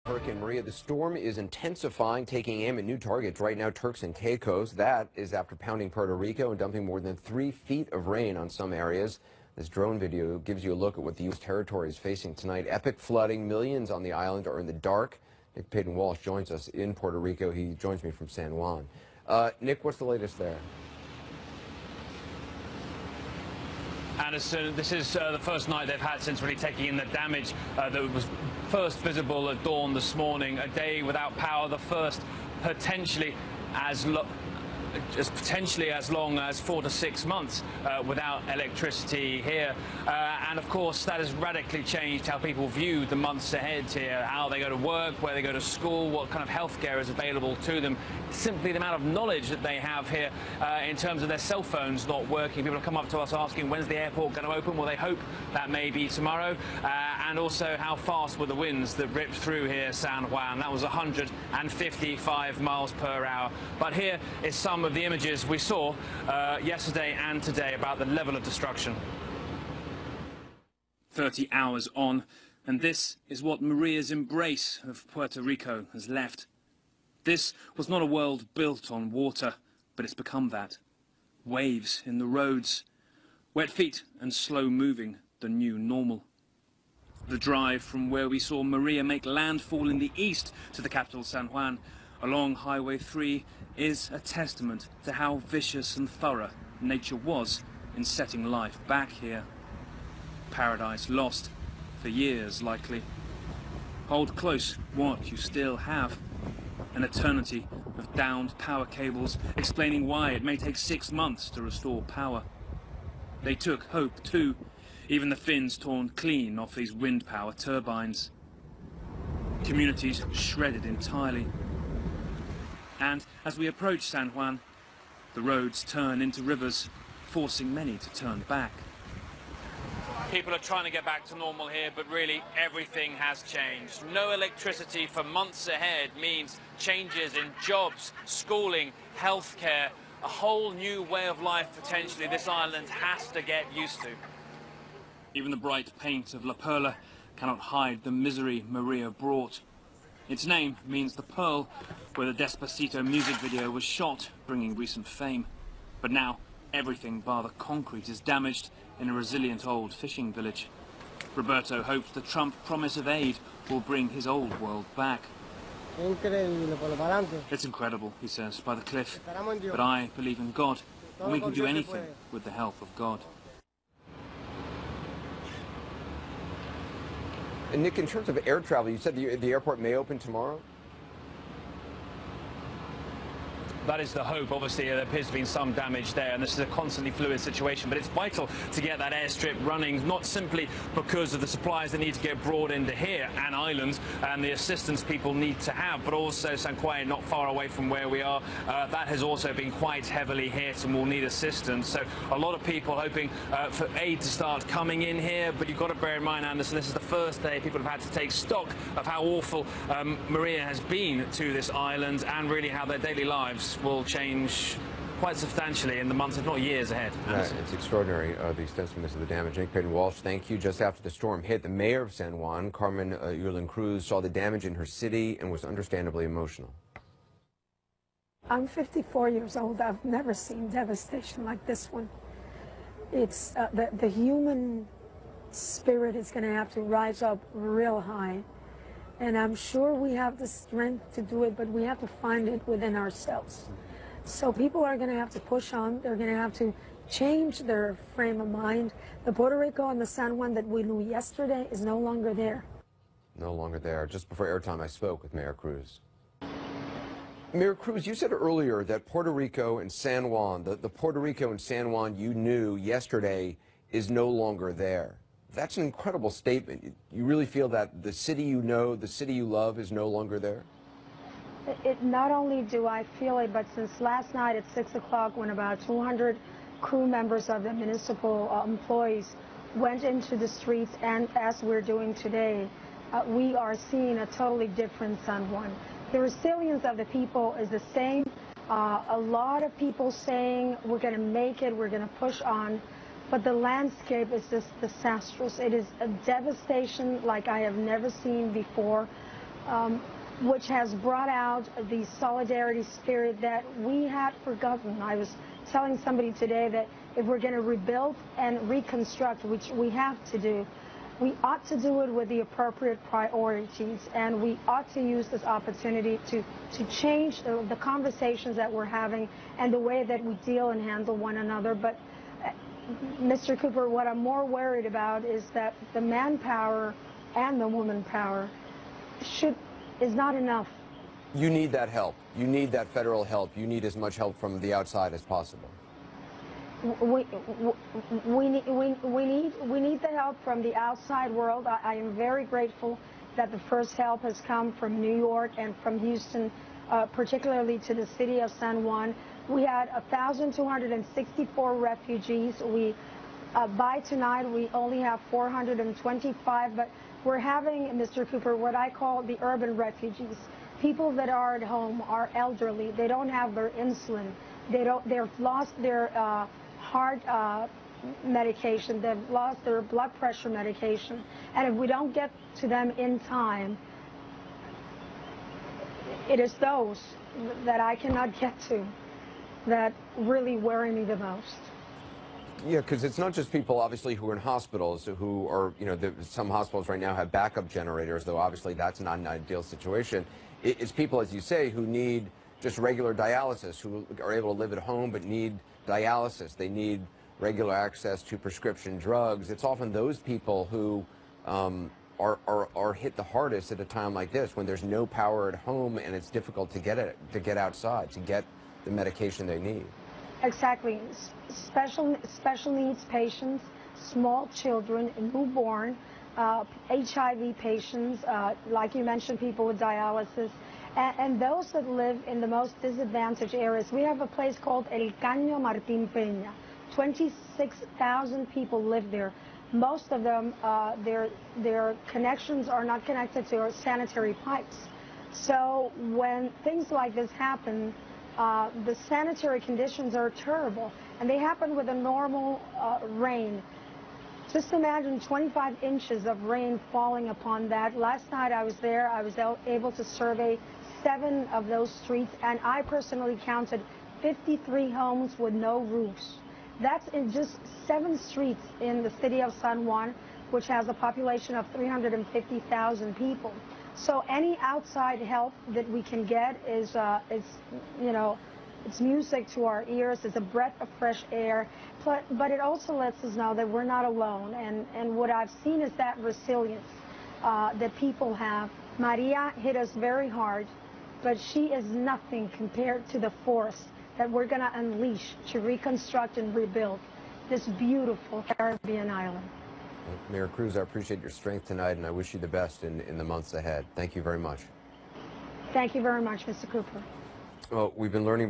Hurricane Maria, the storm is intensifying, taking aim at new targets. Right now, Turks and Caicos. That is after pounding Puerto Rico and dumping more than 3 feet of rain on some areas. This drone video gives you a look at what the U.S. territory is facing tonight. Epic flooding. Millions on the island are in the dark. Nick Payton-Walsh joins us in Puerto Rico. He joins me from San Juan. Nick, what's the latest there? Anderson, this is the first night they've had since really taking in the damage that was first visible at dawn this morning. A day without power, the first potentially as long as 4 to 6 months without electricity here. And of course, that has radically changed how people view the months ahead here, how they go to work, where they go to school, what kind of healthcare is available to them. Simply the amount of knowledge that they have here in terms of their cell phones not working. People have come up to us asking, when's the airport going to open? Well, they hope that may be tomorrow. And also, how fast were the winds that ripped through here, San Juan? That was 155 miles per hour. But here is some of the images we saw yesterday and today about the level of destruction. 30 hours on, and this is what Maria's embrace of Puerto Rico has left. This was not a world built on water, but it's become that. Waves in the roads, wet feet and slow moving, the new normal. The drive from where we saw Maria make landfall in the east to the capital San Juan along Highway 3 is a testament to how vicious and thorough nature was in setting life back here. Paradise lost, for years likely. Hold close what you still have. An eternity of downed power cables explaining why it may take 6 months to restore power. They took hope too, even the fins torn clean off these wind power turbines. Communities shredded entirely. And as we approach San Juan, the roads turn into rivers, forcing many to turn back. People are trying to get back to normal here, but really everything has changed. No electricity for months ahead means changes in jobs, schooling, healthcare, a whole new way of life potentially this island has to get used to. Even the bright paint of La Perla cannot hide the misery Maria brought. Its name means the Pearl, where the Despacito music video was shot, bringing recent fame. But now, everything bar the concrete is damaged in a resilient old fishing village. Roberto hopes the Trump promise of aid will bring his old world back. It's incredible, he says, by the cliff. But I believe in God, and we can do anything with the help of God. And Nick, in terms of air travel, you said the airport may open tomorrow? That is the hope. Obviously, there appears to be some damage there, and this is a constantly fluid situation. But it's vital to get that airstrip running, not simply because of the supplies that need to get brought into here and islands and the assistance people need to have, but also San Juan, not far away from where we are. That has also been quite heavily hit and will need assistance. So a lot of people hoping for aid to start coming in here. But you've got to bear in mind, Anderson, this is the first day people have had to take stock of how awful Maria has been to this island and really how their daily lives will change quite substantially in the months, if not years ahead. Right, it's extraordinary, the extensiveness of the damage. Nick Payton-Walsh, thank you. Just after the storm hit, the mayor of San Juan, Carmen Yulín-Cruz, saw the damage in her city and was understandably emotional. I'm 54 years old. I've never seen devastation like this one. It's the human spirit is going to have to rise up real high. And I'm sure we have the strength to do it, but we have to find it within ourselves. So people are going to have to push on. They're going to have to change their frame of mind. The Puerto Rico and the San Juan that we knew yesterday is no longer there. No longer there. Just before airtime, I spoke with Mayor Cruz. Mayor Cruz, you said earlier that Puerto Rico and San Juan, the Puerto Rico and San Juan you knew yesterday is no longer there. That's an incredible statement. You really feel that the city you know, the city you love is no longer there? Not only do I feel it, but since last night at 6 o'clock when about 200 crew members of the municipal employees went into the streets, and as we're doing today, we are seeing a totally different San Juan. The resilience of the people is the same. A lot of people saying we're going to make it, we're going to push on. But the landscape is just disastrous. It is a devastation like I have never seen before. which has brought out the solidarity spirit that we had forgotten. I was telling somebody today that if we're going to rebuild and reconstruct, which we have to do, we ought to do it with the appropriate priorities, and we ought to use this opportunity to change the conversations that we're having and the way that we deal and handle one another. But Mr. Cooper, what I'm more worried about is that the manpower and the woman power is not enough. You need that help. You need that federal help. You need as much help from the outside as possible. We need the help from the outside world. I am very grateful that the first help has come from New York and from Houston, particularly to the city of San Juan. We had 1,264 refugees. By tonight, we only have 425, but we're having, Mr. Cooper, what I call the urban refugees. People that are at home are elderly. They don't have their insulin. They've lost their heart medication. They've lost their blood pressure medication. And if we don't get to them in time, it is those that I cannot get to that really worry me the most. Yeah, because it's not just people, obviously, who are in hospitals, who are, some hospitals right now have backup generators, though obviously that's not an ideal situation. It's people, as you say, who need just regular dialysis, who are able to live at home but need dialysis. They need regular access to prescription drugs. It's often those people who are hit the hardest at a time like this, when there's no power at home and it's difficult to get outside, to get the medication they need. Exactly. Special needs patients, small children, newborn, HIV patients, like you mentioned, people with dialysis, and those that live in the most disadvantaged areas. We have a place called El Caño Martín Peña. 26,000 people live there. Most of them, their connections are not connected to sanitary pipes. So when things like this happen, the sanitary conditions are terrible, and they happen with a normal rain. Just imagine 25 inches of rain falling upon that. Last night I was there. I was able to survey 7 of those streets, and I personally counted 53 homes with no roofs. That's in just 7 streets in the city of San Juan, which has a population of 350,000 people. So any outside help that we can get is it's music to our ears. It's a breath of fresh air. But it also lets us know that we're not alone. And what I've seen is that resilience that people have. Maria hit us very hard, but she is nothing compared to the force that we're going to unleash to reconstruct and rebuild this beautiful Caribbean island. Well, Mayor Cruz, I appreciate your strength tonight, and I wish you the best in the months ahead. Thank you very much. Thank you very much, Mr. Cooper. Well, we've been learning about